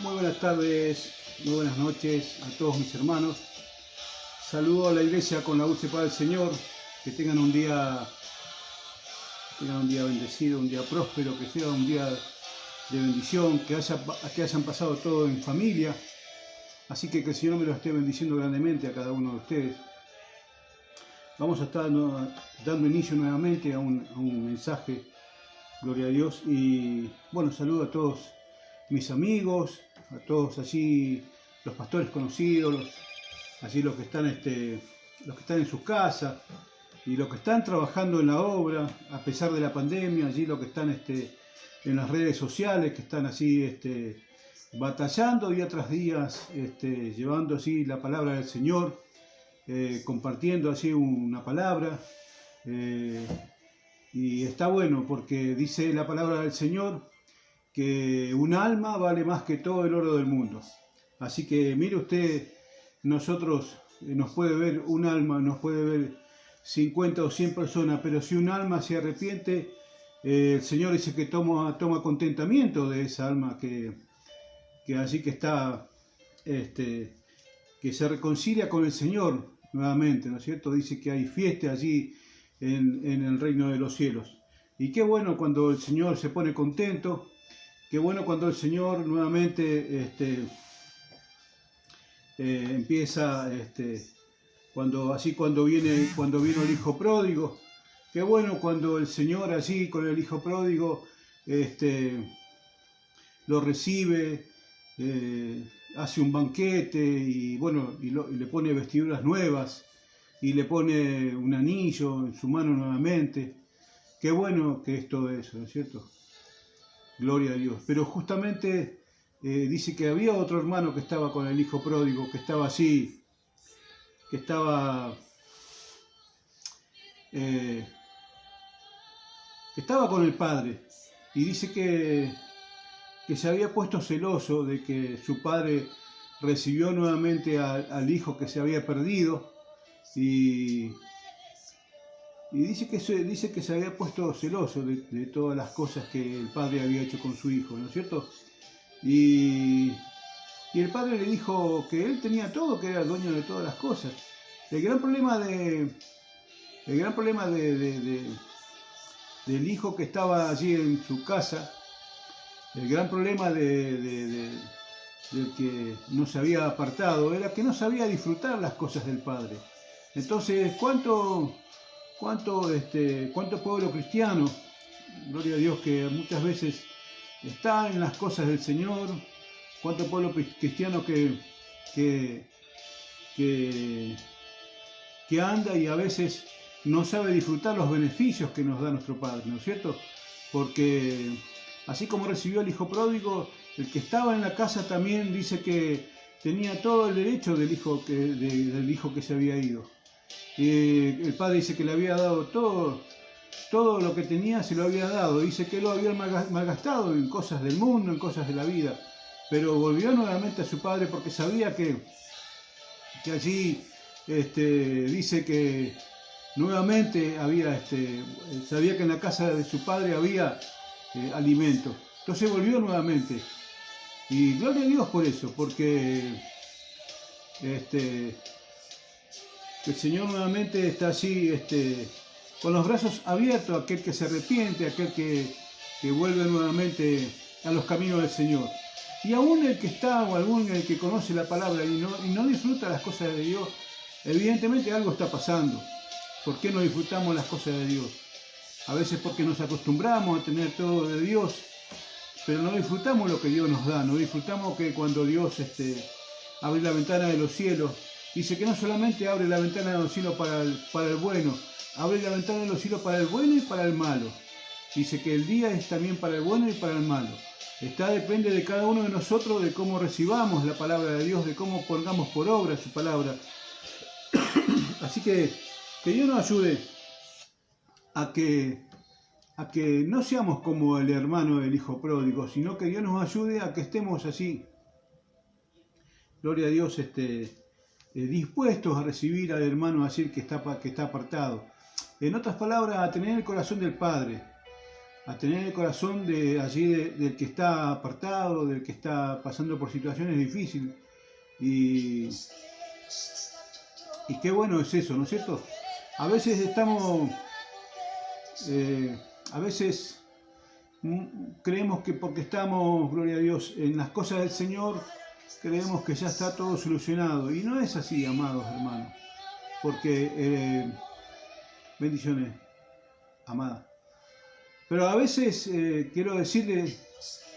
Muy buenas tardes, muy buenas noches a todos mis hermanos. Saludo a la iglesia con la dulce paz del Señor. Que tengan un día bendecido, un día próspero, que sea un día de bendición, que hayan pasado todo en familia. Así que el Señor me lo esté bendiciendo grandemente a cada uno de ustedes. Vamos a estar dando inicio nuevamente a un mensaje, gloria a Dios. Y bueno, saludo a todos mis amigos, a todos allí, los pastores conocidos, allí los que están en sus casas y los que están trabajando en la obra a pesar de la pandemia, allí los que están en las redes sociales, que están así batallando día tras día, llevando así la palabra del Señor, compartiendo así una palabra. Y está bueno porque dice la palabra del Señor que un alma vale más que todo el oro del mundo. Así que mire usted, nosotros nos puede ver un alma, nos puede ver 50 o 100 personas, pero si un alma se arrepiente, el Señor dice que toma contentamiento de esa alma que así que está, que se reconcilia con el Señor nuevamente, ¿no es cierto? Dice que hay fiesta allí en el reino de los cielos. Y qué bueno cuando el Señor se pone contento. Qué bueno cuando el Señor nuevamente empieza, cuando vino el hijo pródigo. Qué bueno cuando el Señor allí con el hijo pródigo lo recibe, hace un banquete y bueno, y le pone vestiduras nuevas y le pone un anillo en su mano nuevamente. Qué bueno que es todo eso, ¿no es cierto? Gloria a Dios. Pero justamente dice que había otro hermano que estaba con el hijo pródigo, que estaba así, que estaba con el padre. Y dice que se había puesto celoso de que su padre recibió nuevamente al hijo que se había perdido. Y dice que se había puesto celoso de todas las cosas que el padre había hecho con su hijo, ¿no es cierto? Y el padre le dijo que él tenía todo, que era el dueño de todas las cosas. El gran problema del hijo que estaba allí en su casa, el gran problema del que no se había apartado, era que no sabía disfrutar las cosas del padre. Entonces, ¿cuánto pueblo cristiano, gloria a Dios, que muchas veces está en las cosas del Señor? ¿Cuánto pueblo cristiano que anda y a veces no sabe disfrutar los beneficios que nos da nuestro Padre, ¿no es cierto? Porque así como recibió el hijo pródigo, el que estaba en la casa también dice que tenía todo el derecho del hijo que se había ido. El padre dice que le había dado todo lo que tenía, se lo había dado. Dice que lo había malgastado en cosas del mundo, en cosas de la vida. Pero volvió nuevamente a su padre porque sabía que allí dice que nuevamente sabía que en la casa de su padre había alimento. Entonces volvió nuevamente. Y gloria a Dios por eso, porque el Señor nuevamente está allí con los brazos abiertos, aquel que se arrepiente, aquel que vuelve nuevamente a los caminos del Señor. Y aún el que está, o algún el que conoce la palabra y no disfruta las cosas de Dios, evidentemente algo está pasando. ¿Por qué no disfrutamos las cosas de Dios? A veces porque nos acostumbramos a tener todo de Dios, pero no disfrutamos lo que Dios nos da, no disfrutamos que cuando Dios abre la ventana de los cielos, dice que no solamente abre la ventana de los cielos para el bueno, abre la ventana de los cielos para el bueno y para el malo. Dice que el día es también para el bueno y para el malo. Depende de cada uno de nosotros, de cómo recibamos la palabra de Dios, de cómo pongamos por obra su palabra. Así que Dios nos ayude a que no seamos como el hermano del hijo pródigo, sino que Dios nos ayude a que estemos así, gloria a Dios, dispuestos a recibir al hermano así que está apartado. En otras palabras, a tener el corazón del Padre. a tener el corazón de allí del que está apartado, del que está pasando por situaciones difíciles. Y qué bueno es eso, ¿no es cierto? A veces estamos, a veces creemos que porque estamos, gloria a Dios, en las cosas del Señor, creemos que ya está todo solucionado. Y no es así, amados hermanos. Porque, bendiciones, amada. Pero a veces quiero decirles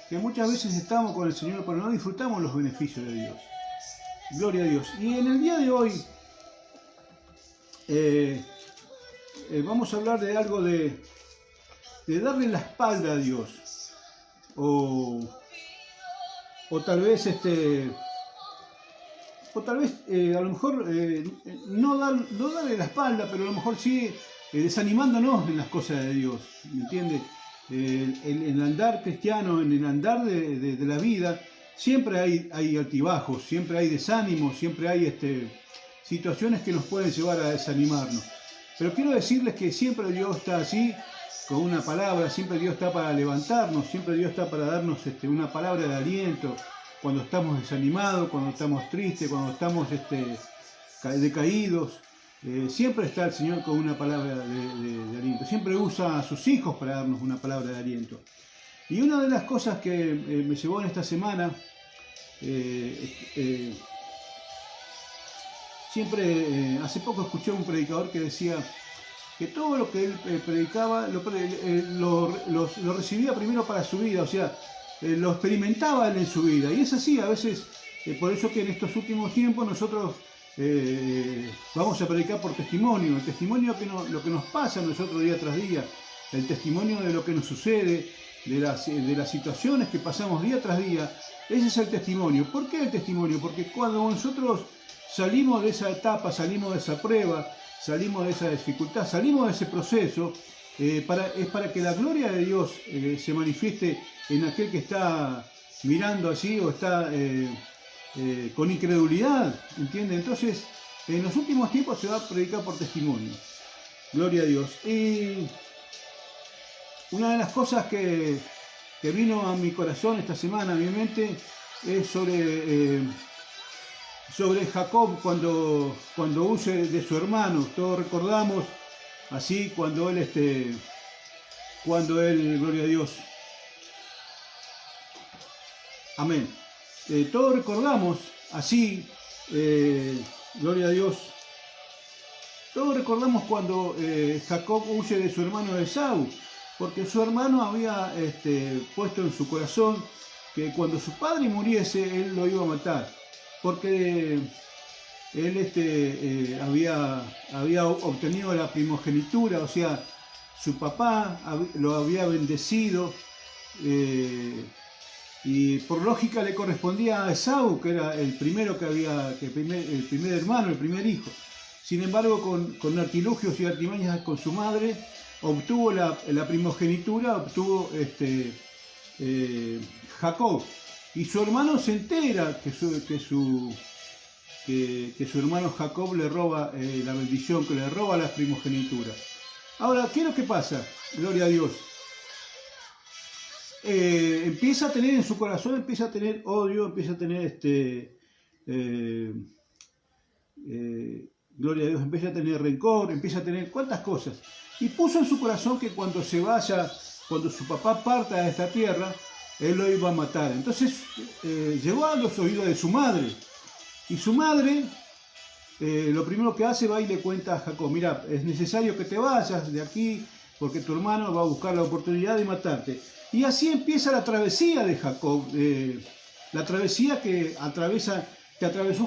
que muchas veces estamos con el Señor, pero no disfrutamos los beneficios de Dios. Gloria a Dios. Y en el día de hoy vamos a hablar de algo de darle la espalda a Dios. O tal vez a lo mejor no darle la espalda, pero a lo mejor sí desanimándonos en las cosas de Dios, ¿me entiendes? En el andar cristiano, en el andar de la vida, siempre hay altibajos, siempre hay desánimos, siempre hay situaciones que nos pueden llevar a desanimarnos. Pero quiero decirles que siempre Dios está así, con una palabra, siempre Dios está para levantarnos, siempre Dios está para darnos una palabra de aliento, cuando estamos desanimados, cuando estamos tristes, cuando estamos decaídos. Siempre está el Señor con una palabra de aliento. Siempre usa a sus hijos para darnos una palabra de aliento. Y una de las cosas que me llevó en esta semana, hace poco escuché a un predicador que decía que todo lo que él predicaba lo recibía primero para su vida, o sea, lo experimentaba él en su vida. Y es así, a veces, por eso que en estos últimos tiempos nosotros vamos a predicar por testimonio, el testimonio que lo que nos pasa a nosotros día tras día, el testimonio de lo que nos sucede, de las situaciones que pasamos día tras día. Ese es el testimonio. ¿Por qué el testimonio? Porque cuando nosotros salimos de esa etapa, salimos de esa prueba, salimos de esa dificultad, salimos de ese proceso, es para que la gloria de Dios se manifieste en aquel que está mirando así o está con incredulidad, ¿entiende? Entonces, en los últimos tiempos se va a predicar por testimonio. Gloria a Dios. Y una de las cosas que vino a mi corazón esta semana, a mi mente, es sobre Jacob cuando huye de su hermano. Todos recordamos así cuando él, gloria a Dios, amén. Todos recordamos así, gloria a Dios, todos recordamos cuando Jacob huye de su hermano Esaú, porque su hermano había puesto en su corazón que cuando su padre muriese, él lo iba a matar, porque él había obtenido la primogenitura, o sea, su papá lo había bendecido, y por lógica le correspondía a Esaú, que era el primero el primer hermano, el primer hijo. Sin embargo, con artilugios y artimañas con su madre, obtuvo la primogenitura, obtuvo Jacob. Y su hermano se entera que su hermano Jacob le roba la bendición, que le roba la primogenitura. Ahora, ¿qué es lo que pasa? Gloria a Dios. Empieza a tener en su corazón, empieza a tener odio, empieza a tener gloria a Dios, empieza a tener rencor, empieza a tener cuantas cosas. Y puso en su corazón que cuando se vaya, cuando su papá parta de esta tierra, él lo iba a matar. Entonces llegó a los oídos de su madre. Y su madre, lo primero que hace, va y le cuenta a Jacob: mira, es necesario que te vayas de aquí, porque tu hermano va a buscar la oportunidad de matarte. Y así empieza la travesía de Jacob, la travesía que atravesó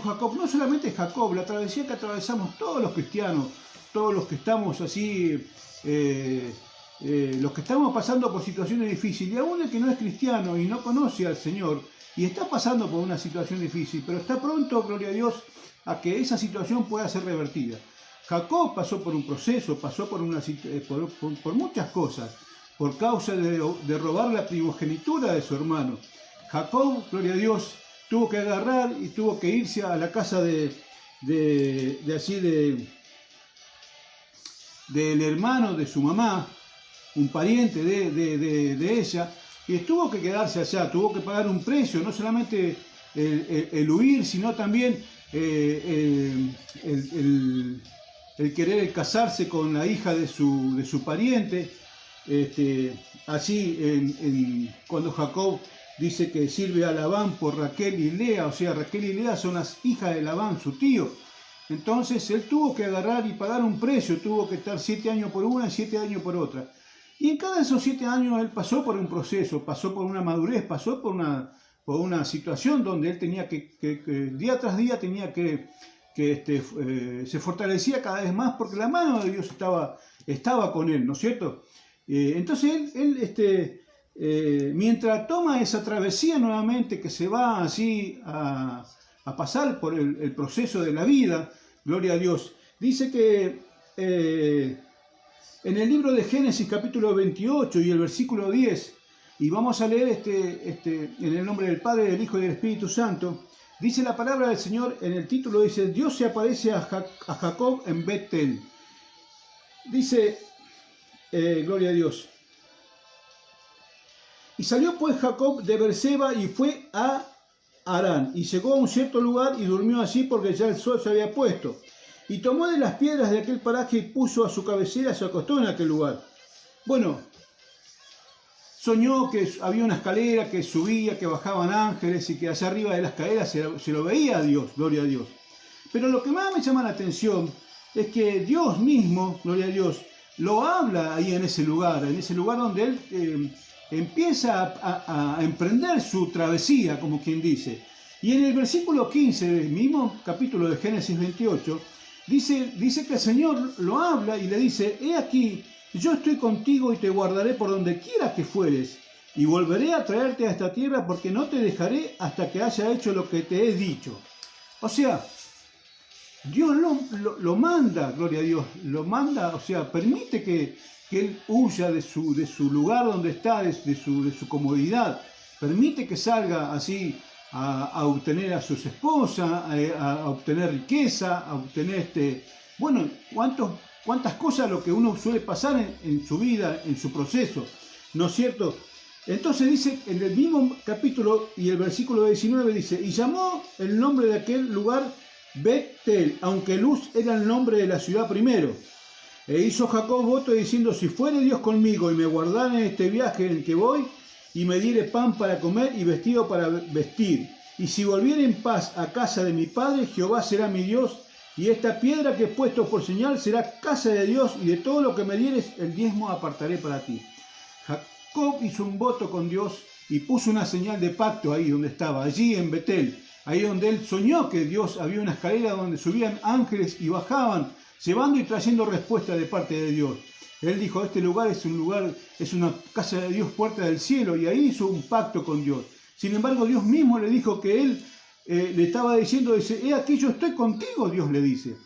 Jacob, no solamente Jacob, la travesía que atravesamos todos los cristianos, todos los que estamos así, los que estamos pasando por situaciones difíciles, y aún el que no es cristiano y no conoce al Señor, y está pasando por una situación difícil, pero está pronto, gloria a Dios, a que esa situación pueda ser revertida. Jacob pasó por un proceso, pasó por muchas cosas, por causa de robar la primogenitura de su hermano. Jacob, gloria a Dios, tuvo que agarrar y tuvo que irse a la casa del hermano de su mamá, un pariente de ella, y tuvo que quedarse allá, tuvo que pagar un precio, no solamente el huir, sino también el querer casarse con la hija de su pariente. Así, cuando Jacob dice que sirve a Labán por Raquel y Lea, o sea, Raquel y Lea son las hijas de Labán, su tío. Entonces él tuvo que agarrar y pagar un precio, tuvo que estar 7 años por una y 7 años por otra. Y en cada de esos 7 años él pasó por un proceso, pasó por una madurez, pasó por una situación donde él tenía que día tras día tenía se fortalecía cada vez más porque la mano de Dios estaba con él, ¿no es cierto? Entonces él mientras toma esa travesía nuevamente, que se va así a pasar por el proceso de la vida, gloria a Dios, dice que en el libro de Génesis capítulo 28 y el versículo 10, y vamos a leer en el nombre del Padre, del Hijo y del Espíritu Santo, dice la palabra del Señor, en el título dice, Dios se aparece a Jacob en Bet-El. Dice, gloria a Dios. Y salió pues Jacob de Beerseba y fue a Harán, y llegó a un cierto lugar y durmió allí porque ya el sol se había puesto. Y tomó de las piedras de aquel paraje y puso a su cabecera, se acostó en aquel lugar. Bueno, soñó que había una escalera que subía, que bajaban ángeles y que allá arriba de la escalera se lo veía a Dios, gloria a Dios. Pero lo que más me llama la atención es que Dios mismo, gloria a Dios, lo habla ahí en ese lugar donde él empieza a emprender su travesía, como quien dice. Y en el versículo 15 del mismo capítulo de Génesis 28, dice que el Señor lo habla y le dice, he aquí, yo estoy contigo y te guardaré por donde quiera que fueres, y volveré a traerte a esta tierra porque no te dejaré hasta que haya hecho lo que te he dicho. O sea, Dios lo manda, gloria a Dios, lo manda, o sea, permite que él huya de su lugar donde está, de su comodidad, permite que salga así a obtener a sus esposas, a obtener riqueza, a obtener bueno, cuántas cosas lo que uno suele pasar en su vida, en su proceso, ¿no es cierto? Entonces dice en el mismo capítulo y el versículo 19 dice, y llamó el nombre de aquel lugar Bet-El, aunque Luz era el nombre de la ciudad primero. E hizo Jacob voto diciendo, si fuere Dios conmigo y me guardare en este viaje en el que voy, y me diere pan para comer y vestido para vestir, y si volviere en paz a casa de mi padre, Jehová será mi Dios, y esta piedra que he puesto por señal será casa de Dios, y de todo lo que me dieres el diezmo apartaré para ti. Jacob hizo un voto con Dios y puso una señal de pacto ahí donde estaba, allí en Betel, ahí donde él soñó que Dios había una escalera donde subían ángeles y bajaban, llevando y trayendo respuesta de parte de Dios. Él dijo, este lugar es una casa de Dios, puerta del cielo, y ahí hizo un pacto con Dios. Sin embargo, Dios mismo le dijo que él le estaba diciendo, dice, he aquí yo estoy contigo, Dios le dice,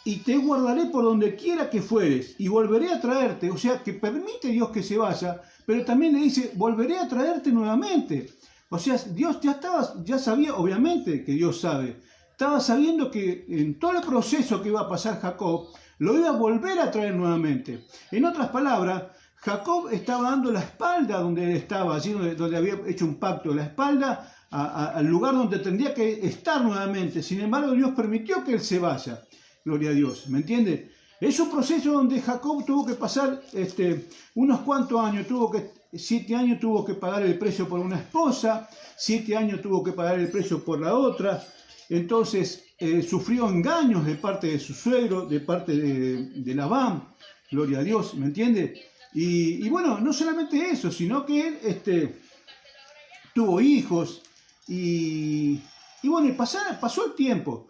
y te guardaré por donde quiera que fueres, y volveré a traerte. O sea, que permite Dios que se vaya, pero también le dice, volveré a traerte nuevamente. O sea, Dios ya sabía, obviamente que Dios sabe, estaba sabiendo que en todo el proceso que iba a pasar Jacob, lo iba a volver a traer nuevamente. En otras palabras, Jacob estaba dando la espalda donde él estaba, allí donde había hecho un pacto, la espalda al lugar donde tendría que estar nuevamente. Sin embargo, Dios permitió que él se vaya. Gloria a Dios, ¿me entiende? Es un proceso donde Jacob tuvo que pasar unos cuantos años, 7 años tuvo que pagar el precio por una esposa, 7 años tuvo que pagar el precio por la otra. Entonces sufrió engaños de parte de su suegro, de parte de Labán, gloria a Dios, ¿me entiende? Y bueno, no solamente eso, sino que él tuvo hijos y bueno, pasó el tiempo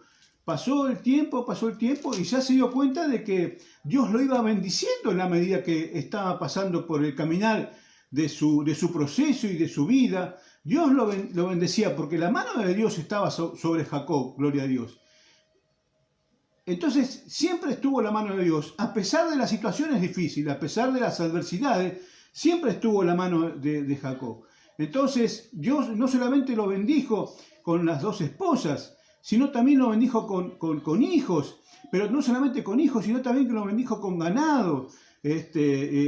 y ya se dio cuenta de que Dios lo iba bendiciendo en la medida que estaba pasando por el caminar de su proceso y de su vida. Dios lo bendecía porque la mano de Dios estaba sobre Jacob, gloria a Dios. Entonces siempre estuvo la mano de Dios, a pesar de las situaciones difíciles, a pesar de las adversidades, siempre estuvo la mano de Jacob. Entonces Dios no solamente lo bendijo con las 2 esposas, sino también lo bendijo con hijos, pero no solamente con hijos, sino también que lo bendijo con ganado.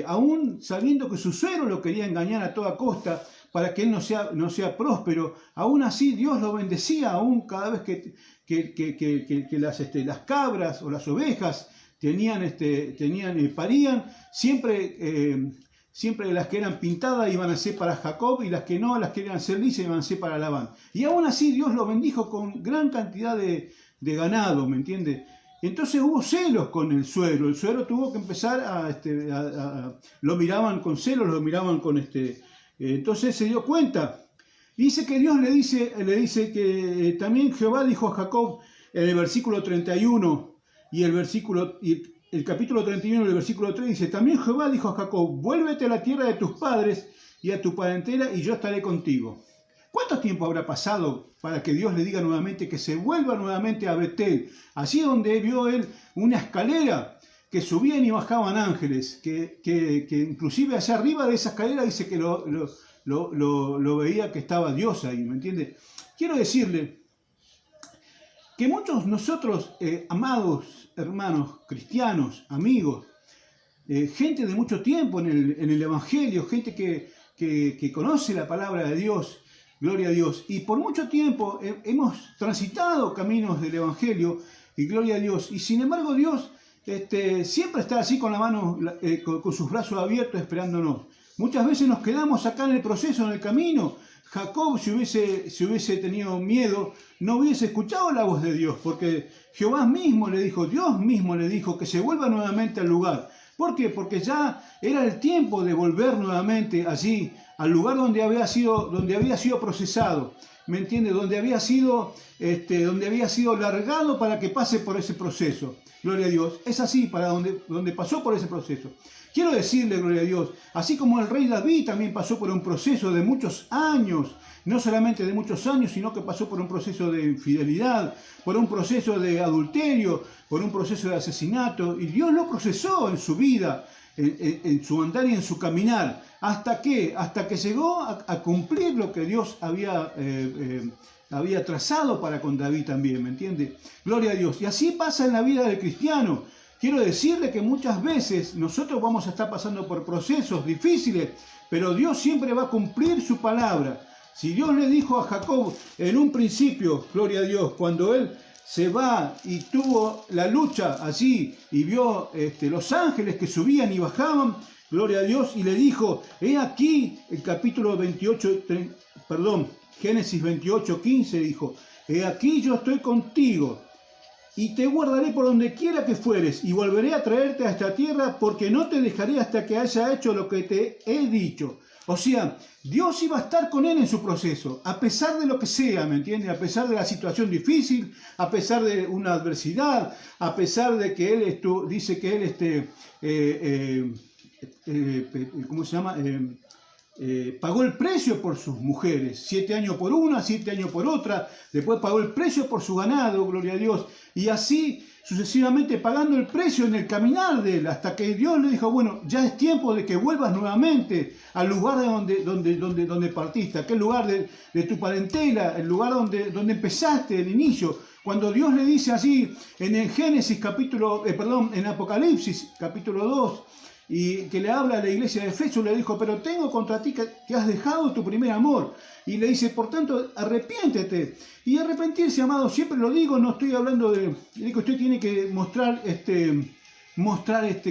aún sabiendo que su suegro lo quería engañar a toda costa para que él no sea próspero, aún así Dios lo bendecía, aún cada vez que las cabras o las ovejas parían, siempre las que eran pintadas iban a ser para Jacob y las que no, las que eran ser lisas iban a ser para Labán. Y aún así Dios lo bendijo con gran cantidad de ganado, ¿me entiende? Entonces hubo celos con el suegro tuvo que empezar lo miraban con celos, lo miraban con entonces se dio cuenta. Dice que Dios le dice que también Jehová dijo a Jacob en el versículo 31 y el capítulo 31 del versículo 3 dice, también Jehová dijo a Jacob, vuélvete a la tierra de tus padres y a tu parentela y yo estaré contigo. ¿Cuánto tiempo habrá pasado para que Dios le diga nuevamente que se vuelva nuevamente a Betel? Allí donde vio él una escalera que subían y bajaban ángeles, que inclusive allá arriba de esa escalera dice que lo veía que estaba Dios ahí, ¿me entiende? Quiero decirle que muchos nosotros, amados hermanos cristianos, amigos, gente de mucho tiempo en el Evangelio, gente que conoce la palabra de Dios, gloria a Dios, y por mucho tiempo hemos transitado caminos del Evangelio, y gloria a Dios, y sin embargo Dios siempre está así con la mano, con sus brazos abiertos esperándonos. Muchas veces nos quedamos acá en el proceso, en el camino. Jacob, si hubiese tenido miedo, no hubiese escuchado la voz de Dios, porque Jehová mismo le dijo, Dios mismo le dijo que se vuelva nuevamente al lugar. ¿Por qué? Porque ya era el tiempo de volver nuevamente allí, al lugar donde había sido procesado, ¿me entiende? Donde había sido largado para que pase por ese proceso. Gloria a Dios. Es así, para donde pasó por ese proceso. Quiero decirle, gloria a Dios, así como el rey David también pasó por un proceso de muchos años, no solamente de muchos años, sino que pasó por un proceso de infidelidad, por un proceso de adulterio, por un proceso de asesinato, y Dios lo procesó en su vida, en su andar y en su caminar. ¿Hasta qué? Hasta que llegó a cumplir lo que Dios había trazado para con David también, ¿me entiende? Gloria a Dios. Y así pasa en la vida del cristiano. Quiero decirle que muchas veces nosotros vamos a estar pasando por procesos difíciles, pero Dios siempre va a cumplir su palabra. Si Dios le dijo a Jacob en un principio, gloria a Dios, cuando él se va y tuvo la lucha allí y vio los ángeles que subían y bajaban, gloria a Dios, y le dijo, he aquí, el capítulo 28, Génesis 28, 15 dijo, he aquí yo estoy contigo y te guardaré por donde quiera que fueres y volveré a traerte a esta tierra porque no te dejaré hasta que haya hecho lo que te he dicho. O sea, Dios iba a estar con él en su proceso, a pesar de lo que sea, ¿me entiende? A pesar de la situación difícil, a pesar de una adversidad, a pesar de que él dice que él ¿cómo se llama? Pagó el precio por sus mujeres, 7 años por una, 7 años por otra, después pagó el precio por su ganado, gloria a Dios, y así sucesivamente pagando el precio en el caminar de él, hasta que Dios le dijo, bueno, ya es tiempo de que vuelvas nuevamente al lugar de donde partiste, aquel lugar de tu parentela, el lugar donde empezaste, el inicio. Cuando Dios le dice así en el Génesis en Apocalipsis capítulo 2, y que le habla a la iglesia de Efeso, le dijo, pero tengo contra ti que has dejado tu primer amor. Y le dice, por tanto, arrepiéntete. Y arrepentirse, amado, siempre lo digo, no estoy hablando digo, usted tiene que mostrar que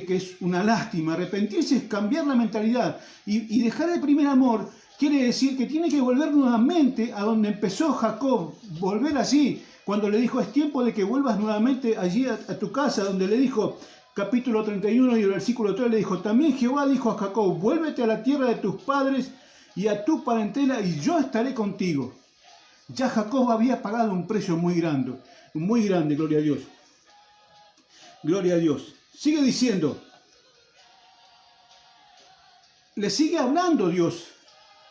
es una lástima. Arrepentirse es cambiar la mentalidad. Y dejar el primer amor quiere decir que tiene que volver nuevamente a donde empezó Jacob, volver allí, cuando le dijo, es tiempo de que vuelvas nuevamente allí a tu casa, donde le dijo, capítulo 31 y el versículo 3 le dijo, también Jehová dijo a Jacob, vuélvete a la tierra de tus padres y a tu parentela y yo estaré contigo. Ya Jacob había pagado un precio muy grande, gloria a Dios. Gloria a Dios. Sigue diciendo, le sigue hablando Dios,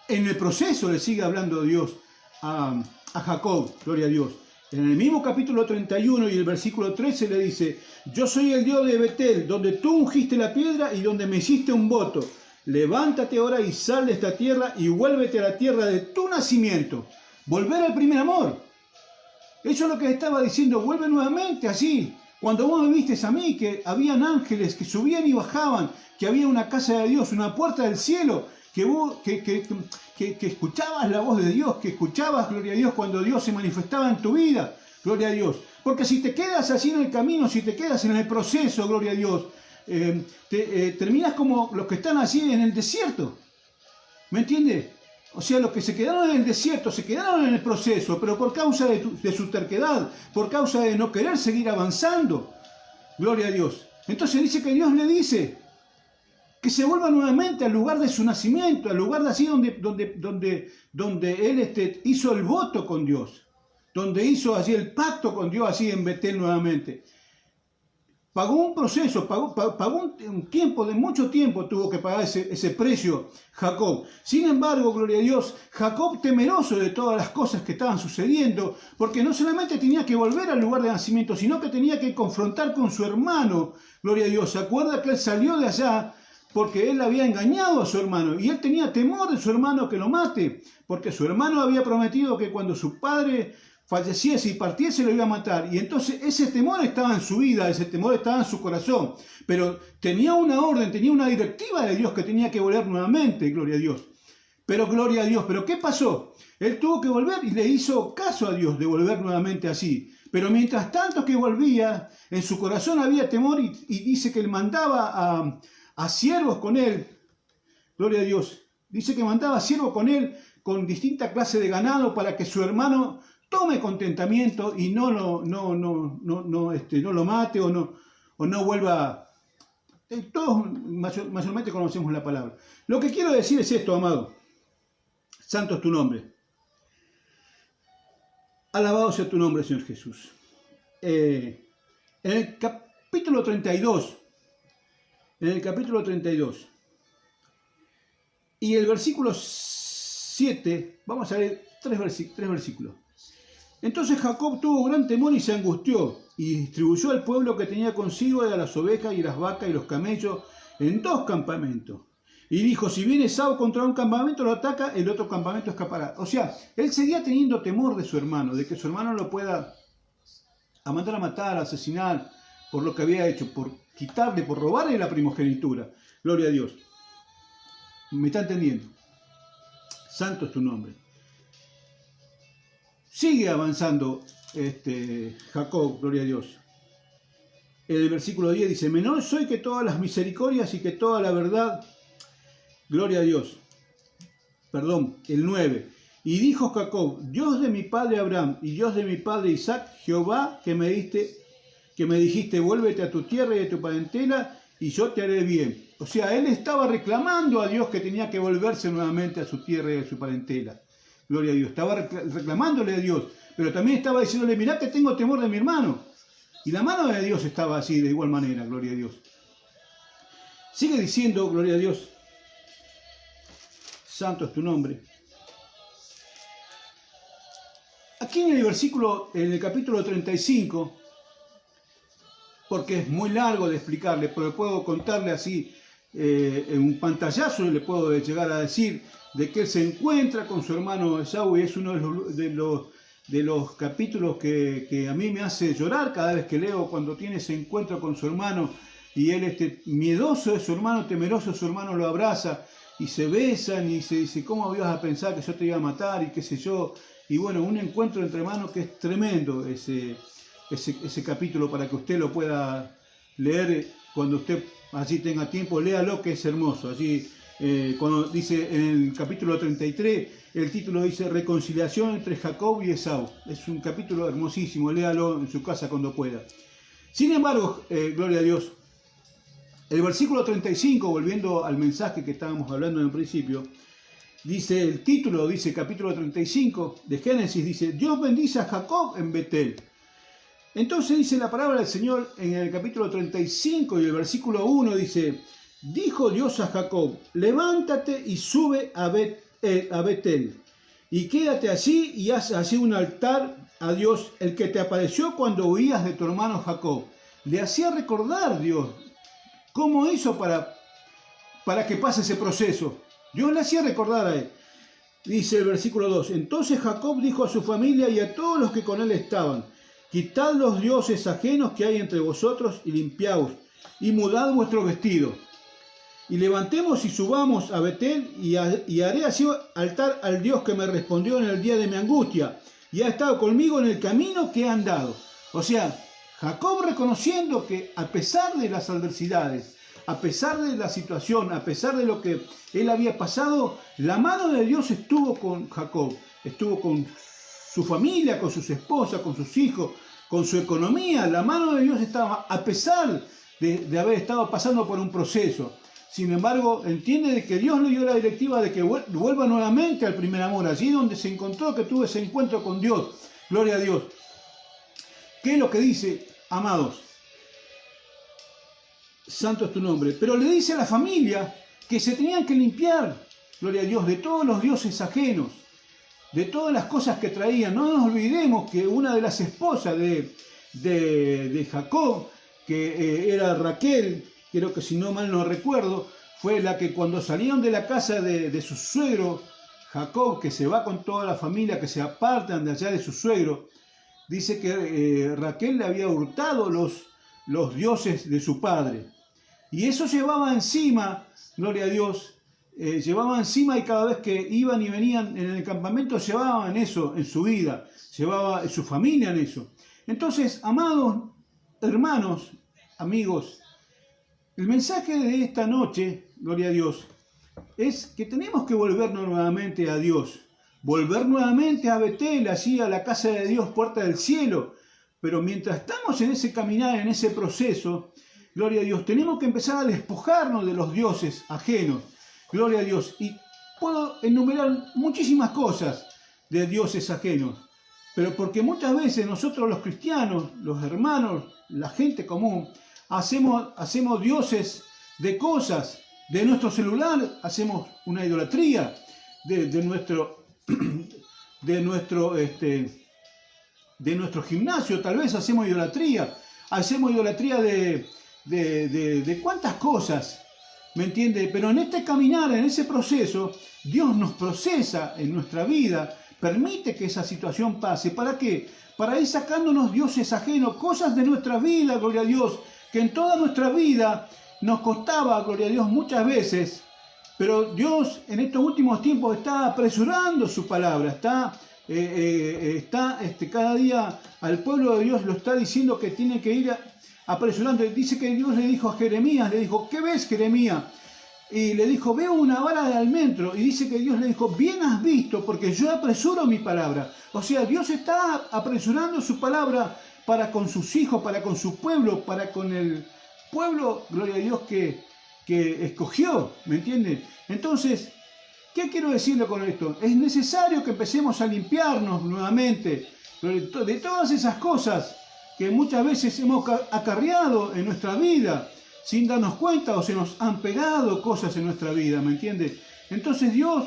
en el proceso le sigue hablando Dios a Jacob, gloria a Dios. En el mismo capítulo 31 y el versículo 13 le dice, yo soy el Dios de Betel, donde tú ungiste la piedra y donde me hiciste un voto. Levántate ahora y sal de esta tierra y vuélvete a la tierra de tu nacimiento. Volver al primer amor. Eso es lo que estaba diciendo, vuelve nuevamente así. Cuando vos me vistes a mí, que habían ángeles que subían y bajaban, que había una casa de Dios, una puerta del cielo, que escuchabas la voz de Dios, que escuchabas, gloria a Dios, cuando Dios se manifestaba en tu vida, gloria a Dios. Porque si te quedas así en el camino, si te quedas en el proceso, gloria a Dios, terminas como los que están así en el desierto. ¿Me entiendes? O sea, los que se quedaron en el desierto, se quedaron en el proceso, pero por causa de su terquedad, por causa de no querer seguir avanzando. Gloria a Dios. Entonces dice que Dios le dice que se vuelva nuevamente al lugar de su nacimiento, al lugar de así donde él hizo el voto con Dios, donde hizo así el pacto con Dios, así en Betel nuevamente. Pagó un proceso, pagó un tiempo, de mucho tiempo tuvo que pagar ese precio Jacob. Sin embargo, gloria a Dios, Jacob, temeroso de todas las cosas que estaban sucediendo, porque no solamente tenía que volver al lugar de nacimiento, sino que tenía que confrontar con su hermano, gloria a Dios. ¿Se acuerda que él salió de allá porque él había engañado a su hermano? Y él tenía temor de su hermano que lo mate, porque su hermano había prometido que cuando su padre falleciese y partiese lo iba a matar. Y entonces ese temor estaba en su vida, ese temor estaba en su corazón. Pero tenía una orden, tenía una directiva de Dios que tenía que volver nuevamente, gloria a Dios. Pero gloria a Dios, ¿pero qué pasó? Él tuvo que volver y le hizo caso a Dios de volver nuevamente así. Pero mientras tanto que volvía, en su corazón había temor y dice que él mandaba a siervos con él, gloria a Dios. Dice que mandaba a siervos con él con distinta clase de ganado para que su hermano tome contentamiento y no lo mate o no vuelva. Todos mayormente conocemos la palabra. Lo que quiero decir es esto, amado. Santo es tu nombre. Alabado sea tu nombre, Señor Jesús. En el capítulo 32, y el versículo 7, vamos a leer tres versículos. Entonces Jacob tuvo gran temor y se angustió, y distribuyó al pueblo que tenía consigo y a las ovejas y las vacas y los camellos en 2 campamentos. Y dijo, si viene Esau contra un campamento, lo ataca, el otro campamento escapará. O sea, él seguía teniendo temor de su hermano, de que su hermano lo pueda mandar a matar, a asesinar, por lo que había hecho, por quitarle, por robarle la primogenitura. Gloria a Dios. ¿Me está entendiendo? Santo es tu nombre. Sigue avanzando Jacob, gloria a Dios. En el versículo 10 dice, menor soy que todas las misericordias y que toda la verdad, gloria a Dios. Perdón, el 9. Y dijo Jacob, Dios de mi padre Abraham y Dios de mi padre Isaac, Jehová que me dijiste, vuélvete a tu tierra y a tu parentela y yo te haré bien. O sea, él estaba reclamando a Dios que tenía que volverse nuevamente a su tierra y a su parentela. Gloria a Dios. Estaba reclamándole a Dios, pero también estaba diciéndole, mirá que tengo temor de mi hermano. Y la mano de Dios estaba así, de igual manera, gloria a Dios. Sigue diciendo, gloria a Dios, santo es tu nombre. Aquí en el capítulo 35, porque es muy largo de explicarle, pero puedo contarle así en un pantallazo, le puedo llegar a decir de que él se encuentra con su hermano Esaú, y es uno de los capítulos que a mí me hace llorar cada vez que leo, cuando tiene ese encuentro con su hermano, y él miedoso de su hermano, temeroso de su hermano, lo abraza, y se besan, y se dice, ¿cómo ibas a pensar que yo te iba a matar? Y qué sé yo, y bueno, un encuentro entre hermanos que es tremendo ese capítulo, para que usted lo pueda leer cuando usted allí tenga tiempo, léalo, que es hermoso. Allí cuando dice en el capítulo 33, el título dice reconciliación entre Jacob y Esaú. Es un capítulo hermosísimo, léalo en su casa cuando pueda. Sin embargo, gloria a Dios, el versículo 35, volviendo al mensaje que estábamos hablando en el principio, dice el título, dice capítulo 35 de Génesis, dice, Dios bendice a Jacob en Betel. Entonces dice la palabra del Señor en el capítulo 35 y el versículo 1 dice, dijo Dios a Jacob, levántate y sube a Betel, y quédate allí y haz allí un altar a Dios, el que te apareció cuando huías de tu hermano Jacob. Le hacía recordar Dios cómo hizo para que pase ese proceso. Dios le hacía recordar a él. Dice el versículo 2, entonces Jacob dijo a su familia y a todos los que con él estaban, quitad los dioses ajenos que hay entre vosotros y limpiaos, y mudad vuestro vestido. Y levantemos y subamos a Betel, y haré así altar al Dios que me respondió en el día de mi angustia, y ha estado conmigo en el camino que he andado. O sea, Jacob reconociendo que a pesar de las adversidades, a pesar de la situación, a pesar de lo que él había pasado, la mano de Dios estuvo con Jacob, estuvo con su familia, con sus esposas, con sus hijos, con su economía. La mano de Dios estaba, a pesar de haber estado pasando por un proceso. Sin embargo, entiende de que Dios le dio la directiva de que vuelva nuevamente al primer amor, allí donde se encontró, que tuvo ese encuentro con Dios. Gloria a Dios. ¿Qué es lo que dice, amados? Santo es tu nombre. Pero le dice a la familia que se tenían que limpiar, gloria a Dios, de todos los dioses ajenos, de todas las cosas que traían. No nos olvidemos que una de las esposas de Jacob, que era Raquel, creo que si no mal no recuerdo, fue la que cuando salieron de la casa de su suegro, Jacob, que se va con toda la familia, que se apartan de allá de su suegro, dice que Raquel le había hurtado los dioses de su padre. Y eso llevaba encima, gloria a Dios, llevaba encima, y cada vez que iban y venían en el campamento llevaban eso en su vida, llevaba su familia en eso. Entonces, amados hermanos, amigos, el mensaje de esta noche, gloria a Dios, es que tenemos que volvernos nuevamente a Dios, volver nuevamente a Betel, allí a la casa de Dios, puerta del cielo. Pero mientras estamos en ese caminar, en ese proceso, gloria a Dios, tenemos que empezar a despojarnos de los dioses ajenos, gloria a Dios. Y puedo enumerar muchísimas cosas de dioses ajenos, pero porque muchas veces nosotros los cristianos, los hermanos, la gente común, hacemos dioses de cosas, de nuestro celular hacemos una idolatría, de nuestro gimnasio tal vez hacemos idolatría de cuántas cosas, ¿me entiende? Pero en este caminar, en ese proceso, Dios nos procesa en nuestra vida, permite que esa situación pase. ¿Para qué? Para ir sacándonos dioses ajenos, cosas de nuestra vida, gloria a Dios, que en toda nuestra vida nos costaba, gloria a Dios, muchas veces, pero Dios en estos últimos tiempos está apresurando su palabra, está cada día al pueblo de Dios lo está diciendo que tiene que ir apresurando. Dice que Dios le dijo a Jeremías, le dijo, ¿qué ves, Jeremías? Y le dijo, veo una vara de almendro. Y dice que Dios le dijo, bien has visto, porque yo apresuro mi palabra. O sea, Dios está apresurando su palabra para con sus hijos, para con su pueblo, para con el pueblo, gloria a Dios, que escogió, ¿me entienden? Entonces, ¿qué quiero decirle con esto? Es necesario que empecemos a limpiarnos nuevamente de todas esas cosas que muchas veces hemos acarreado en nuestra vida sin darnos cuenta, o se nos han pegado cosas en nuestra vida, ¿me entiende? Entonces Dios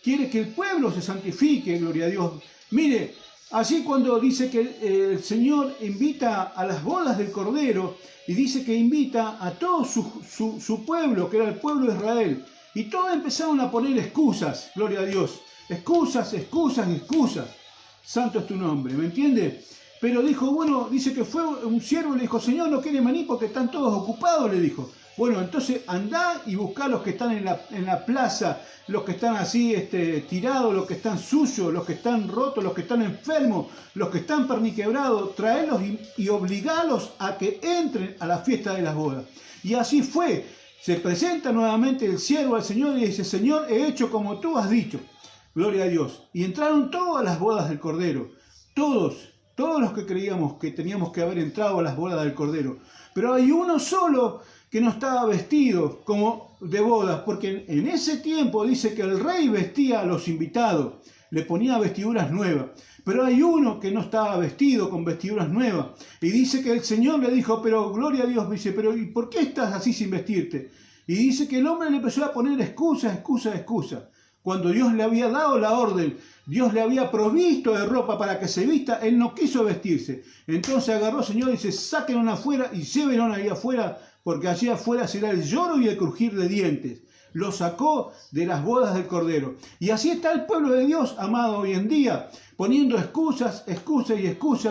quiere que el pueblo se santifique, gloria a Dios. Mire, así cuando dice que el Señor invita a las bodas del Cordero, y dice que invita a todo su pueblo, que era el pueblo de Israel, y todos empezaron a poner excusas, gloria a Dios, excusas, excusas, excusas. Santo es tu nombre, ¿me entiende? Pero dijo, bueno, dice que fue un siervo y le dijo, Señor, no quiere venir porque están todos ocupados, le dijo. Bueno, entonces andá y buscá los que están en la plaza, los que están así tirados, los que están sucios, los que están rotos, los que están enfermos, los que están perniquebrados, traerlos y obligalos a que entren a la fiesta de las bodas. Y así fue. Se presenta nuevamente el siervo al Señor y dice, Señor, he hecho como tú has dicho. Gloria a Dios. Y entraron todas las bodas del Cordero. Todos los que creíamos que teníamos que haber entrado a las bodas del Cordero. Pero hay uno solo que no estaba vestido como de bodas, porque en ese tiempo dice que el rey vestía a los invitados, le ponía vestiduras nuevas. Pero hay uno que no estaba vestido con vestiduras nuevas. Y dice que el Señor le dijo, pero gloria a Dios, dice, pero ¿y por qué estás así sin vestirte? Y dice que el hombre le empezó a poner excusas, excusas, excusas. Cuando Dios le había dado la orden, Dios le había provisto de ropa para que se vista, él no quiso vestirse. Entonces agarró el Señor y dice, sáquenlo afuera y llévenlo ahí afuera, porque allí afuera será el lloro y el crujir de dientes. Los sacó de las bodas del Cordero. Y así está el pueblo de Dios, amado, hoy en día, poniendo excusas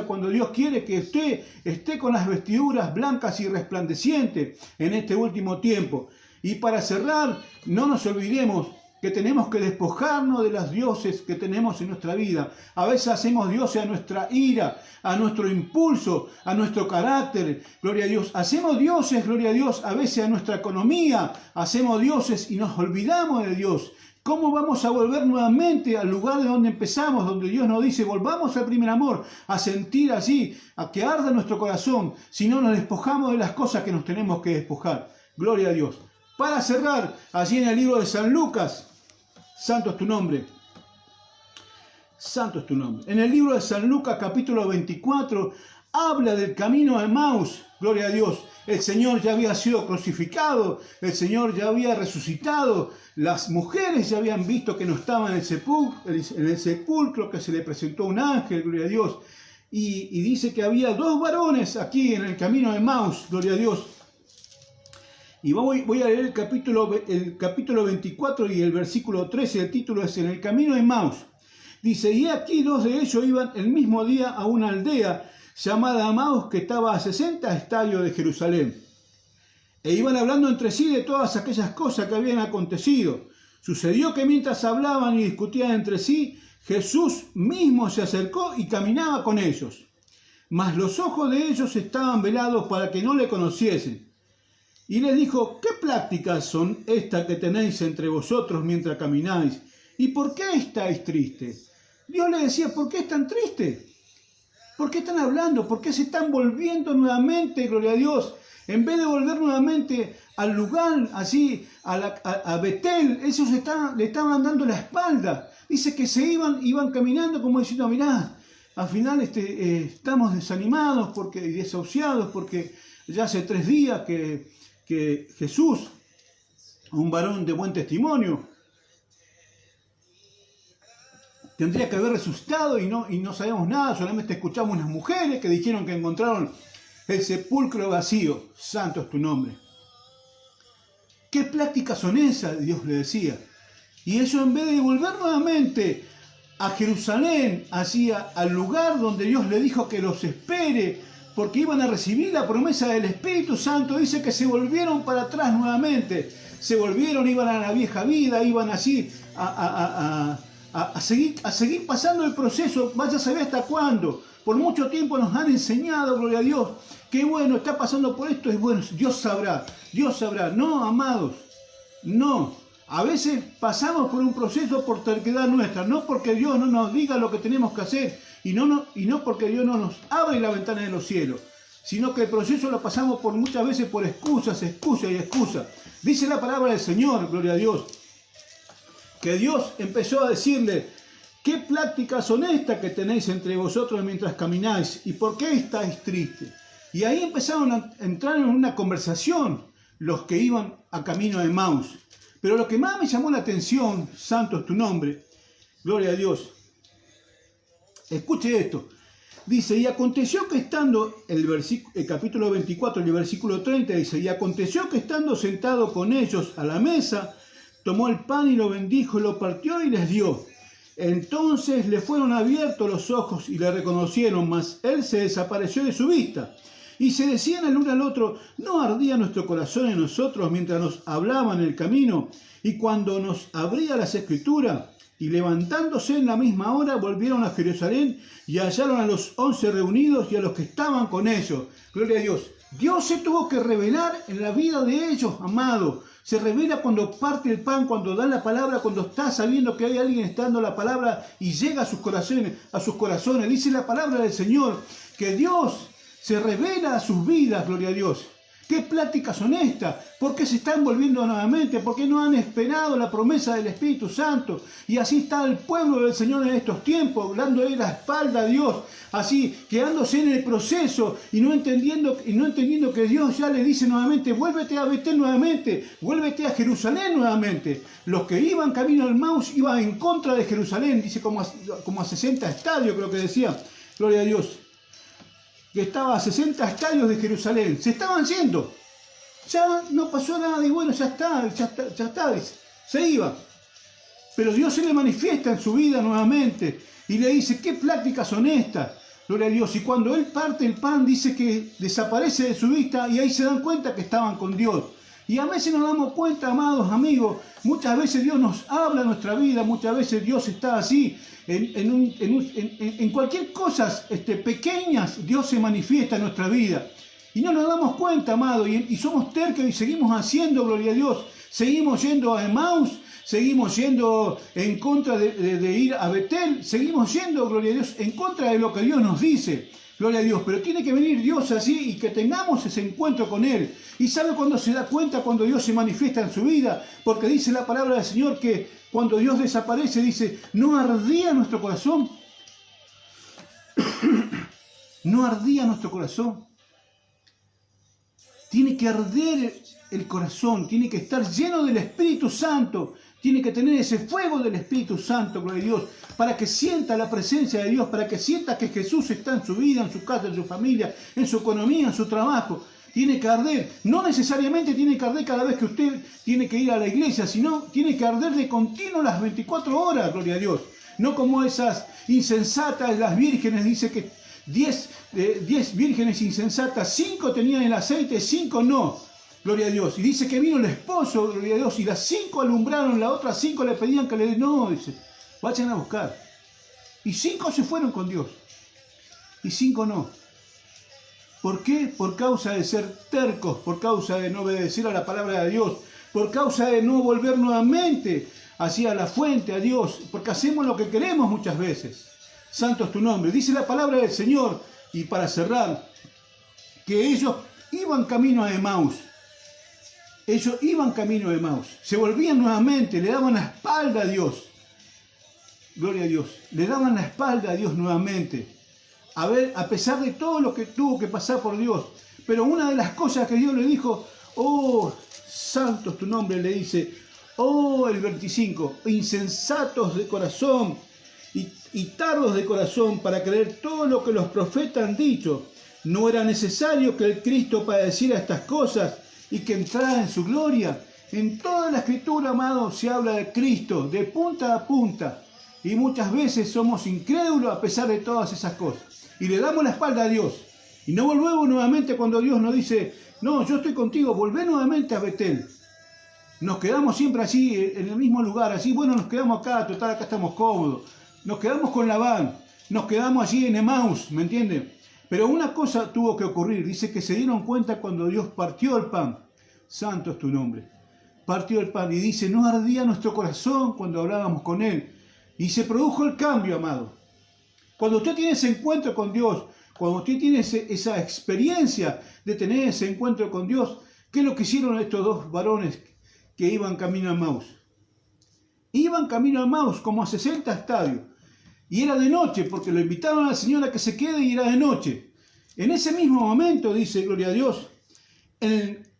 cuando Dios quiere que usted esté con las vestiduras blancas y resplandecientes en este último tiempo. Y para cerrar, no nos olvidemos que tenemos que despojarnos de los dioses que tenemos en nuestra vida. A veces hacemos dioses a nuestra ira, a nuestro impulso, a nuestro carácter, gloria a Dios. Hacemos dioses, gloria a Dios, a veces a nuestra economía, hacemos dioses y nos olvidamos de Dios. ¿Cómo vamos a volver nuevamente al lugar de donde empezamos, donde Dios nos dice, volvamos al primer amor, a sentir así, a que arda nuestro corazón, si no nos despojamos de las cosas que nos tenemos que despojar? Gloria a Dios. Para cerrar, allí en el libro de San Lucas, santo es tu nombre, santo es tu nombre. En el libro de San Lucas, capítulo 24, habla del camino a Emaús, gloria a Dios. El Señor ya había sido crucificado, el Señor ya había resucitado, las mujeres ya habían visto que no estaba en el sepulcro, que se le presentó un ángel, gloria a Dios. Y dice que había 2 varones aquí en el camino de Emaús, gloria a Dios. Y voy a leer el capítulo 24 y el versículo 13, el título es En el camino de Emaús. Dice, y aquí 2 de ellos iban el mismo día a una aldea llamada Emaús, que estaba a 60 estadios de Jerusalén. E iban hablando entre sí de todas aquellas cosas que habían acontecido. Sucedió que mientras hablaban y discutían entre sí, Jesús mismo se acercó y caminaba con ellos. Mas los ojos de ellos estaban velados para que no le conociesen. Y les dijo, ¿qué prácticas son estas que tenéis entre vosotros mientras camináis? ¿Y por qué estáis tristes? Dios le decía, ¿por qué están tristes? ¿Por qué están hablando? ¿Por qué se están volviendo nuevamente, gloria a Dios? En vez de volver nuevamente al lugar, así, a Betel, ellos le estaban dando la espalda. Dice que se iban caminando como diciendo, mirá, al final estamos desanimados, desahuciados, porque ya hace 3 días que Jesús, un varón de buen testimonio, tendría que haber resucitado y no sabemos nada, solamente escuchamos unas mujeres que dijeron que encontraron el sepulcro vacío. Santo es tu nombre. ¿Qué prácticas son esas? Dios le decía. Y ellos, en vez de volver nuevamente a Jerusalén, al lugar donde Dios le dijo que los espere, porque iban a recibir la promesa del Espíritu Santo, dice que se volvieron para atrás nuevamente. Se volvieron, iban a la vieja vida, iban así a seguir pasando el proceso, vaya a saber hasta cuándo. Por mucho tiempo nos han enseñado, gloria a Dios, que bueno, está pasando por esto, es bueno, Dios sabrá. No, amados, no. A veces pasamos por un proceso por terquedad nuestra, no porque Dios no nos diga lo que tenemos que hacer, y no porque Dios no nos abre la ventana de los cielos, sino que el proceso lo pasamos muchas veces por excusas. Dice la palabra del Señor, gloria a Dios, que Dios empezó a decirle, ¿qué prácticas son estas que tenéis entre vosotros mientras camináis? ¿Y por qué estáis tristes? Y ahí empezaron a entrar en una conversación los que iban a camino de Emaús. Pero lo que más me llamó la atención, santo es tu nombre, gloria a Dios. Escuche esto. Dice, y aconteció que estando, el capítulo 24, el versículo 30, dice, y aconteció que estando sentado con ellos a la mesa, tomó el pan y lo bendijo, lo partió y les dio. Entonces le fueron abiertos los ojos y le reconocieron, mas él se desapareció de su vista. Y se decían el uno al otro, ¿no ardía nuestro corazón en nosotros mientras nos hablaba en el camino? Y cuando nos abría las Escrituras, y levantándose en la misma hora, volvieron a Jerusalén y hallaron a los 11 reunidos y a los que estaban con ellos. Gloria a Dios. Dios se tuvo que revelar en la vida de ellos, amado. Se revela cuando parte el pan, cuando da la palabra, cuando está sabiendo que hay alguien está dando la palabra y llega a sus corazones. Dice la palabra del Señor que Dios se revela a sus vidas, gloria a Dios. ¿Qué pláticas son estas? ¿Por qué se están volviendo nuevamente? ¿Por qué no han esperado la promesa del Espíritu Santo? Y así está el pueblo del Señor en estos tiempos, dándole la espalda a Dios, así, quedándose en el proceso y no entendiendo que Dios ya le dice nuevamente, vuélvete a Betel nuevamente, vuélvete a Jerusalén nuevamente. Los que iban camino al Emaús iban en contra de Jerusalén, dice como a 60 estadios, creo que decía, gloria a Dios, que estaba a 60 estadios de Jerusalén. Se estaban yendo. ya no pasó nada y bueno, ya está, dice, se iba. Pero Dios se le manifiesta en su vida nuevamente y le dice, qué pláticas son estas, gloria a Dios. Y cuando él parte el pan, dice que desaparece de su vista y ahí se dan cuenta que estaban con Dios. Y a veces nos damos cuenta, amados amigos, muchas veces Dios nos habla en nuestra vida, muchas veces Dios está así, en cualquier cosa pequeñas, Dios se manifiesta en nuestra vida. Y no nos damos cuenta, amados, y somos tercos y seguimos haciendo, gloria a Dios, seguimos yendo a Emaús, seguimos yendo en contra de ir a Betel, seguimos yendo, gloria a Dios, en contra de lo que Dios nos dice. Gloria a Dios, pero tiene que venir Dios así y que tengamos ese encuentro con Él. ¿Y sabe cuándo se da cuenta? Cuando Dios se manifiesta en su vida, porque dice la palabra del Señor que cuando Dios desaparece, dice, ¿no ardía nuestro corazón? ¿No ardía nuestro corazón? Tiene que arder el corazón, tiene que estar lleno del Espíritu Santo, tiene que tener ese fuego del Espíritu Santo, gloria a Dios, para que sienta la presencia de Dios, para que sienta que Jesús está en su vida, en su casa, en su familia, en su economía, en su trabajo. Tiene que arder, no necesariamente tiene que arder cada vez que usted tiene que ir a la iglesia, sino tiene que arder de continuo las 24 horas, gloria a Dios. No como esas insensatas, las vírgenes, dice que 10 vírgenes insensatas, 5 tenían el aceite, 5 no. Gloria a Dios. Y dice que vino el esposo, gloria a Dios, y las 5 alumbraron, las otras 5 le pedían que le... No, dice, vayan a buscar. Y 5 se fueron con Dios. Y 5 no. ¿Por qué? Por causa de ser tercos, por causa de no obedecer a la palabra de Dios, por causa de no volver nuevamente hacia la fuente, a Dios, porque hacemos lo que queremos muchas veces. Santo es tu nombre. Dice la palabra del Señor, y para cerrar, que ellos iban camino a Emaús. Ellos iban camino de Emaús, se volvían nuevamente, le daban la espalda a Dios. Gloria a Dios, le daban la espalda a Dios nuevamente. A pesar de todo lo que tuvo que pasar por Dios. Pero una de las cosas que Dios le dijo, oh, santo es tu nombre, le dice, oh, el 25, insensatos de corazón y tardos de corazón para creer todo lo que los profetas han dicho. No era necesario que el Cristo padeciera estas cosas y que entrara en su gloria. En toda la Escritura, amado, se habla de Cristo, de punta a punta. Y muchas veces somos incrédulos a pesar de todas esas cosas. Y le damos la espalda a Dios. Y no volvemos nuevamente cuando Dios nos dice, no, yo estoy contigo, volvé nuevamente a Betel. Nos quedamos siempre allí, en el mismo lugar, así, bueno, nos quedamos acá, total, acá estamos cómodos. Nos quedamos con Labán, nos quedamos allí en Emaús, ¿me entienden? Pero una cosa tuvo que ocurrir, dice que se dieron cuenta cuando Dios partió el pan. Santo es tu nombre. Partió el pan y dice, no ardía nuestro corazón cuando hablábamos con Él. Y se produjo el cambio, amado. Cuando usted tiene ese encuentro con Dios, cuando usted tiene esa experiencia de tener ese encuentro con Dios, ¿qué es lo que hicieron estos dos varones que iban camino a Emaús? Iban camino a Emaús como a 60 estadios. Y era de noche, porque lo invitaron a la señora que se quede y era de noche. En ese mismo momento, dice, gloria a Dios, en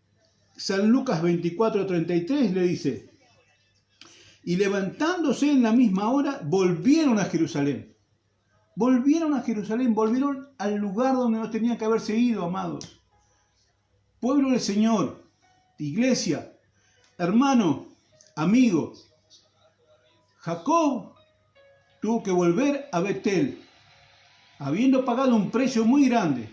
San Lucas 24:33 le dice, y levantándose en la misma hora, volvieron a Jerusalén. Volvieron a Jerusalén, volvieron al lugar donde no tenían que haberse ido, amados. Pueblo del Señor, iglesia, hermano, amigo, Jacob tuvo que volver a Betel, habiendo pagado un precio muy grande.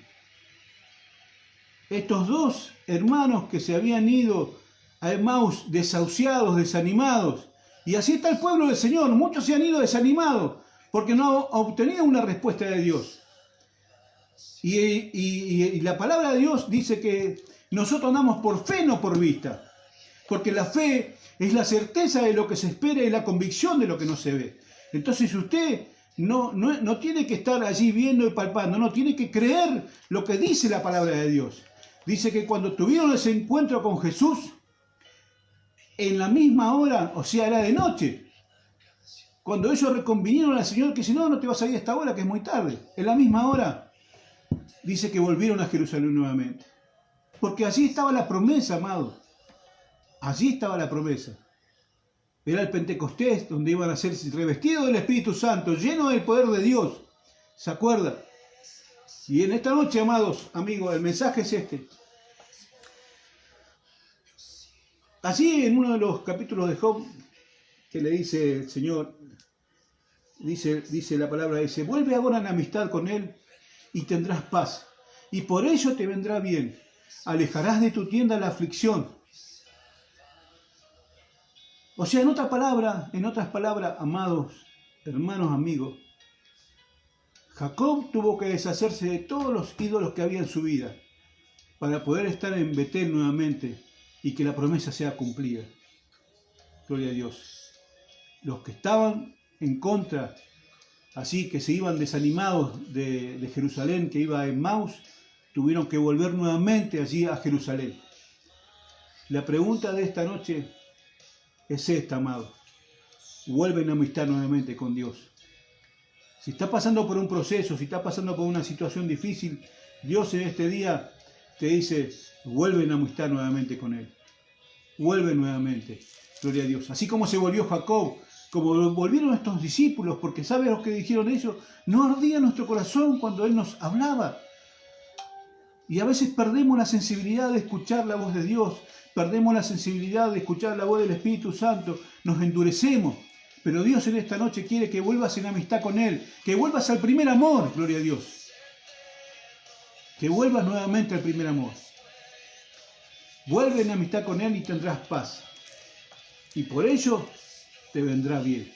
Estos dos hermanos que se habían ido a Emaús desahuciados, desanimados, y así está el pueblo del Señor, muchos se han ido desanimados, porque no han obtenido una respuesta de Dios. Y la palabra de Dios dice que nosotros andamos por fe, no por vista, porque la fe es la certeza de lo que se espera y la convicción de lo que no se ve. Entonces usted no tiene que estar allí viendo y palpando, no, tiene que creer lo que dice la palabra de Dios. Dice que cuando tuvieron ese encuentro con Jesús, en la misma hora, o sea, era de noche, cuando ellos reconvinieron al Señor, que si no, no te vas a ir a esta hora, que es muy tarde, en la misma hora, dice que volvieron a Jerusalén nuevamente. Porque allí estaba la promesa, amado. Allí estaba la promesa. Era el Pentecostés, donde iban a ser revestidos del Espíritu Santo, llenos del poder de Dios. ¿Se acuerda? Y en esta noche, amados amigos, el mensaje es este. Allí en uno de los capítulos de Job, que le dice el Señor, dice la palabra, dice, vuelve ahora en amistad con Él y tendrás paz, y por ello te vendrá bien. Alejarás de tu tienda la aflicción. O sea, en otras palabras, amados, hermanos, amigos, Jacob tuvo que deshacerse de todos los ídolos que había en su vida para poder estar en Betel nuevamente y que la promesa sea cumplida. Gloria a Dios. Los que estaban en contra, así que se iban desanimados de Jerusalén, que iba a Emmaus, tuvieron que volver nuevamente allí a Jerusalén. La pregunta de esta noche es esta, amado. Vuelve en amistad nuevamente con Dios. Si está pasando por un proceso, si está pasando por una situación difícil, Dios en este día te dice, vuelve en amistad nuevamente con Él. Vuelve nuevamente. Gloria a Dios. Así como se volvió Jacob, como volvieron estos discípulos, porque ¿sabe lo que dijeron ellos? No ardía nuestro corazón cuando Él nos hablaba. Y a veces perdemos la sensibilidad de escuchar la voz de Dios, perdemos la sensibilidad de escuchar la voz del Espíritu Santo, nos endurecemos. Pero Dios en esta noche quiere que vuelvas en amistad con Él, que vuelvas al primer amor, gloria a Dios. Que vuelvas nuevamente al primer amor. Vuelve en amistad con Él y tendrás paz. Y por ello te vendrá bien.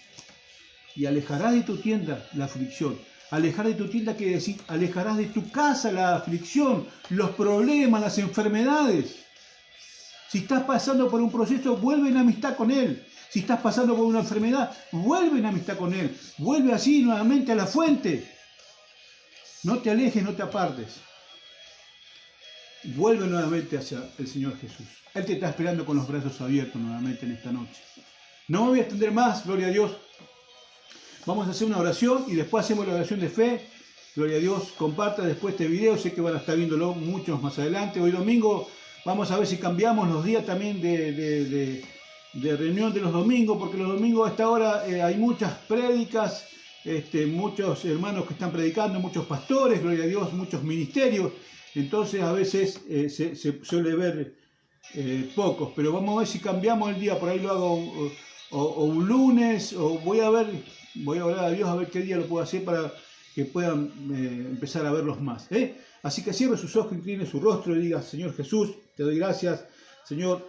Y alejarás de tu tienda la aflicción. Alejar de tu tienda quiere decir, alejarás de tu casa la aflicción, los problemas, las enfermedades. Si estás pasando por un proceso, vuelve en amistad con Él. Si estás pasando por una enfermedad, vuelve en amistad con Él. Vuelve así nuevamente a la fuente. No te alejes, no te apartes. Vuelve nuevamente hacia el Señor Jesús. Él te está esperando con los brazos abiertos nuevamente en esta noche. No me voy a extender más, gloria a Dios. Vamos a hacer una oración y después hacemos la oración de fe. Gloria a Dios, comparta después este video. Sé que van a estar viéndolo muchos más adelante. Hoy domingo vamos a ver si cambiamos los días también de reunión de los domingos, porque los domingos a esta hora hay muchas prédicas, muchos hermanos que están predicando, muchos pastores, gloria a Dios, muchos ministerios. Entonces a veces se suele ver pocos, pero vamos a ver si cambiamos el día. Por ahí lo hago o un lunes, o voy a orar a Dios a ver qué día lo puedo hacer para que puedan empezar a verlos más. Así que cierre sus ojos, incline su rostro y diga, Señor Jesús, te doy gracias, Señor,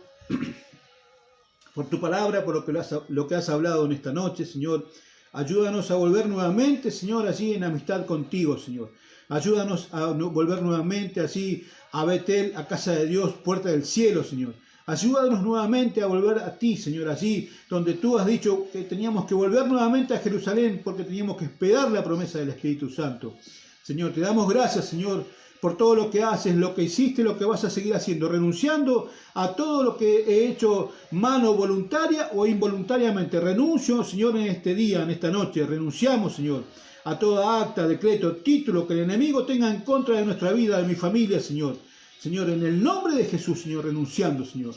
por tu palabra, por lo que has hablado en esta noche, Señor. Ayúdanos a volver nuevamente, Señor, allí en amistad contigo, Señor. Ayúdanos a volver nuevamente así a Betel, a casa de Dios, puerta del cielo, Señor. Ayúdanos nuevamente a volver a ti, Señor, allí donde tú has dicho que teníamos que volver nuevamente a Jerusalén porque teníamos que esperar la promesa del Espíritu Santo. Señor, te damos gracias, Señor, por todo lo que haces, lo que hiciste, lo que vas a seguir haciendo, renunciando a todo lo que he hecho mano voluntaria o involuntariamente. Renuncio, Señor, en este día, en esta noche, renunciamos, Señor, a toda acta, decreto, título que el enemigo tenga en contra de nuestra vida, de mi familia, Señor. Señor, en el nombre de Jesús, Señor, renunciando, Señor.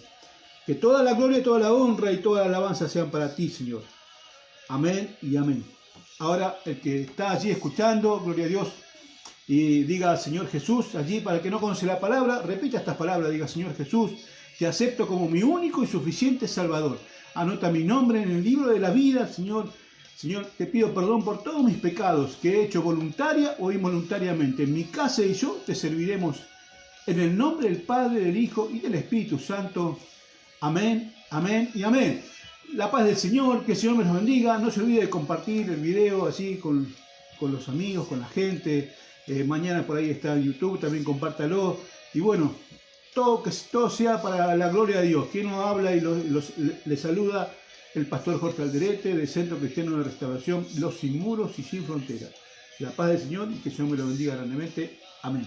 Que toda la gloria, toda la honra y toda la alabanza sean para ti, Señor. Amén y amén. Ahora, el que está allí escuchando, gloria a Dios, y diga, Señor Jesús, allí para el que no conoce la palabra, repita estas palabras, diga, Señor Jesús, te acepto como mi único y suficiente Salvador. Anota mi nombre en el libro de la vida, Señor. Señor, te pido perdón por todos mis pecados que he hecho voluntaria o involuntariamente. En mi casa y yo te serviremos en el nombre del Padre, del Hijo y del Espíritu Santo. Amén, amén y amén. La paz del Señor, que el Señor me los bendiga. No se olvide de compartir el video así con los amigos, con la gente. Mañana por ahí está en YouTube, también compártalo. Y bueno, que todo sea para la gloria de Dios. Quien nos habla y le saluda, el pastor Jorge Alderete, del Centro Cristiano de Restauración, Los Sin Muros y Sin Fronteras. La paz del Señor y que el Señor me lo bendiga grandemente. Amén.